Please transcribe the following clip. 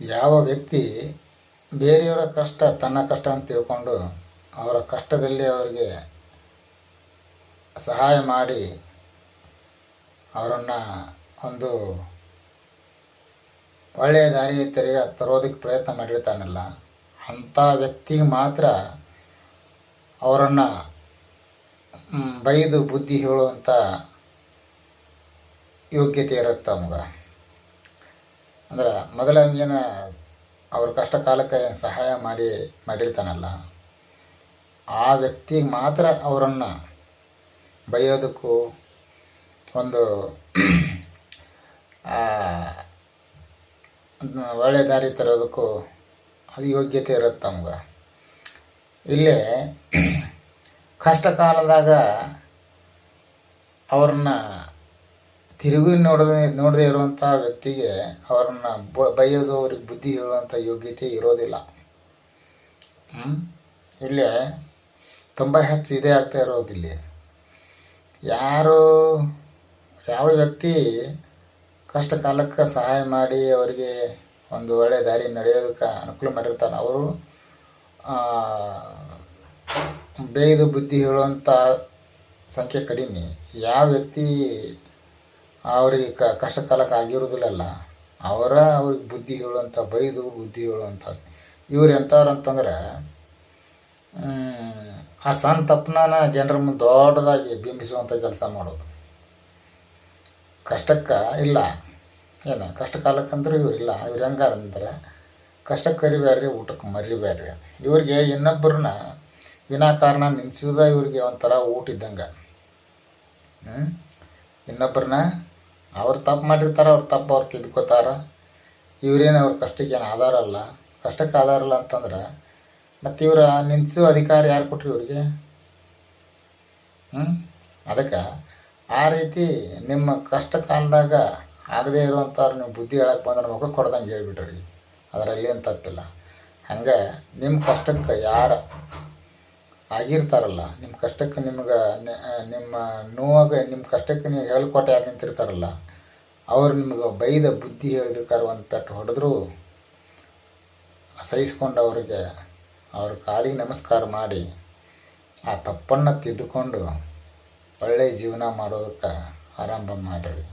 ಯಾವ ವ್ಯಕ್ತಿ ಬೇರೆಯವರ ಕಷ್ಟ ತನ್ನ ಕಷ್ಟ ಅಂತ ತಿಳ್ಕೊಂಡು ಅವರ ಕಷ್ಟದಲ್ಲಿ ಅವರಿಗೆ ಸಹಾಯ ಮಾಡಿ ಅವರನ್ನು ಒಂದು ಒಳ್ಳೆಯ ದಾರಿ ತರೋದಕ್ಕೆ ಪ್ರಯತ್ನ ಮಾಡಿರ್ತಾನಲ್ಲ, ಅಂಥ ವ್ಯಕ್ತಿಗೆ ಮಾತ್ರ ಅವರನ್ನು ಬೈದು ಬುದ್ಧಿ ಹೇಳುವಂಥ ಯೋಗ್ಯತೆ ಇರುತ್ತೆ ನಮ್ಗೆ. ಅಂದ್ರೆ ಮೊದಲ ಏನು ಅವ್ರ ಕಷ್ಟ ಕಾಲಕ್ಕೆ ಸಹಾಯ ಮಾಡಿರ್ತಾನಲ್ಲ, ಆ ವ್ಯಕ್ತಿಗೆ ಮಾತ್ರ ಅವರನ್ನು ಬೈಯೋದಕ್ಕೂ ಒಂದು ಒಳ್ಳೆಯ ದಾರಿ ತರೋದಕ್ಕೂ ಅದು ಯೋಗ್ಯತೆ ಇರುತ್ತೆ ನಮ್ಗೆ. ಇಲ್ಲೇ ಕಷ್ಟ ಕಾಲದಾಗ ಅವ್ರನ್ನ ತಿರುಗಿ ನೋಡದೇ ಇರುವಂಥ ವ್ಯಕ್ತಿಗೆ ಅವ್ರನ್ನ ಬೈಯೋದು, ಅವ್ರಿಗೆ ಬುದ್ಧಿ ಹೇಳುವಂಥ ಯೋಗ್ಯತೆ ಇರೋದಿಲ್ಲ. ಇಲ್ಲೇ ತುಂಬ ಹೆಚ್ಚು ಇದೇ ಆಗ್ತಾ ಇರೋದಿಲ್ಲಿ. ಯಾವ ವ್ಯಕ್ತಿ ಕಷ್ಟ ಕಾಲಕ್ಕೆ ಸಹಾಯ ಮಾಡಿ ಅವರಿಗೆ ಒಂದು ಒಳ್ಳೆಯ ದಾರಿ ನಡೆಯೋದಕ್ಕೆ ಅನುಕೂಲ ಮಾಡಿರ್ತಾರೆ, ಅವರು ಬೇಯ್ದು ಬುದ್ಧಿ ಹೇಳುವಂಥ ಸಂಖ್ಯೆ ಕಡಿಮೆ. ಯಾವ ವ್ಯಕ್ತಿ ಅವ್ರಿಗೆ ಕಷ್ಟ ಕಾಲಕ್ಕೆ ಆಗಿರೋದಿಲ್ಲಲ್ಲ, ಅವ್ರಿಗೆ ಬುದ್ಧಿ ಹೇಳುವಂಥ, ಬೈದು ಬುದ್ಧಿ ಹೇಳುವಂಥ ಇವ್ರು ಎಂಥವ್ರು ಅಂತಂದ್ರೆ ಆ ಸಣ್ಣ ತಪ್ಪನ ಜನರ ಮುಂದೆ ದೊಡ್ಡದಾಗಿ ಬಿಂಬಿಸುವಂಥ ಕೆಲಸ ಮಾಡೋದು. ಕಷ್ಟಕ್ಕೆ ಇಲ್ಲ ಕಷ್ಟ ಕಾಲಕ್ಕಂದ್ರೆ ಇವ್ರಿಲ್ಲ, ಇವ್ರು ಹೆಂಗಾರಂದ್ರೆ ಕಷ್ಟಕ್ಕೆ ಕರಿಬೇಡ್ರಿ, ಊಟಕ್ಕೆ ಮರಿಬೇಡ್ರಿ. ಇವ್ರಿಗೆ ಇನ್ನೊಬ್ಬರನ್ನ ವಿನಾಕಾರಣ ನಿಲ್ಲಿಸೋದ ಇವ್ರಿಗೆ ಒಂಥರ ಊಟ ಇದ್ದಂಗೆ. ಇನ್ನೊಬ್ಬರನ್ನ ಅವ್ರು ತಪ್ಪು ಮಾಡಿರ್ತಾರೆ, ಅವ್ರು ತಪ್ಪು ಅವ್ರು ತಿದ್ಕೋತಾರೆ. ಇವ್ರೇನು ಅವ್ರ ಕಷ್ಟಕ್ಕೆ ಏನು ಆಧಾರ ಅಲ್ಲ. ಕಷ್ಟಕ್ಕೆ ಆಧಾರ ಇಲ್ಲ ಅಂತಂದ್ರೆ ಮತ್ತು ಇವರ ನಿಲ್ಲಿಸೋ ಅಧಿಕಾರ ಯಾರು ಕೊಟ್ರಿ ಇವ್ರಿಗೆ? ಅದಕ್ಕೆ ಆ ರೀತಿ ನಿಮ್ಮ ಕಷ್ಟ ಕಾಲದಾಗ ಆಗದೇ ಇರುವಂಥವ್ರು ನೀವು ಬುದ್ಧಿ ಹೇಳಕ್ಕೆ ಬಂದ್ರೆ ಮುಖ ಕೊಡ್ದಂಗೆ ಹೇಳ್ಬಿಟ್ರಿ, ಅದರಲ್ಲಿ ಏನು ತಪ್ಪಿಲ್ಲ. ಹಂಗೆ ನಿಮ್ಮ ಕಷ್ಟಕ್ಕೆ ಯಾರು ಆಗಿರ್ತಾರಲ್ಲ, ನಿಮ್ಮ ಕಷ್ಟಕ್ಕೆ ನಿಮ್ಮ ನೋವಾಗ ನಿಮ್ಮ ಕಷ್ಟಕ್ಕೆ ನೀವು ಹೇಳ್ಕೊಟ್ಟು ಯಾರು ನಿಂತಿರ್ತಾರಲ್ಲ, ಅವ್ರು ನಿಮ್ಗೆ ಬೈದ ಬುದ್ಧಿ ಹೇಳ್ಬೇಕಾದ್ರೆ ಒಂದು ಪೆಟ್ಟು ಹೊಡೆದ್ರೂ ಸಹಿಸ್ಕೊಂಡು ಅವ್ರ ಕಾಲಿಗೆ ನಮಸ್ಕಾರ ಮಾಡಿ ಆ ತಪ್ಪನ್ನು ತಿದ್ದುಕೊಂಡು ಒಳ್ಳೆಯ ಜೀವನ ಮಾಡೋದಕ್ಕೆ ಆರಂಭ ಮಾಡಿರಿ.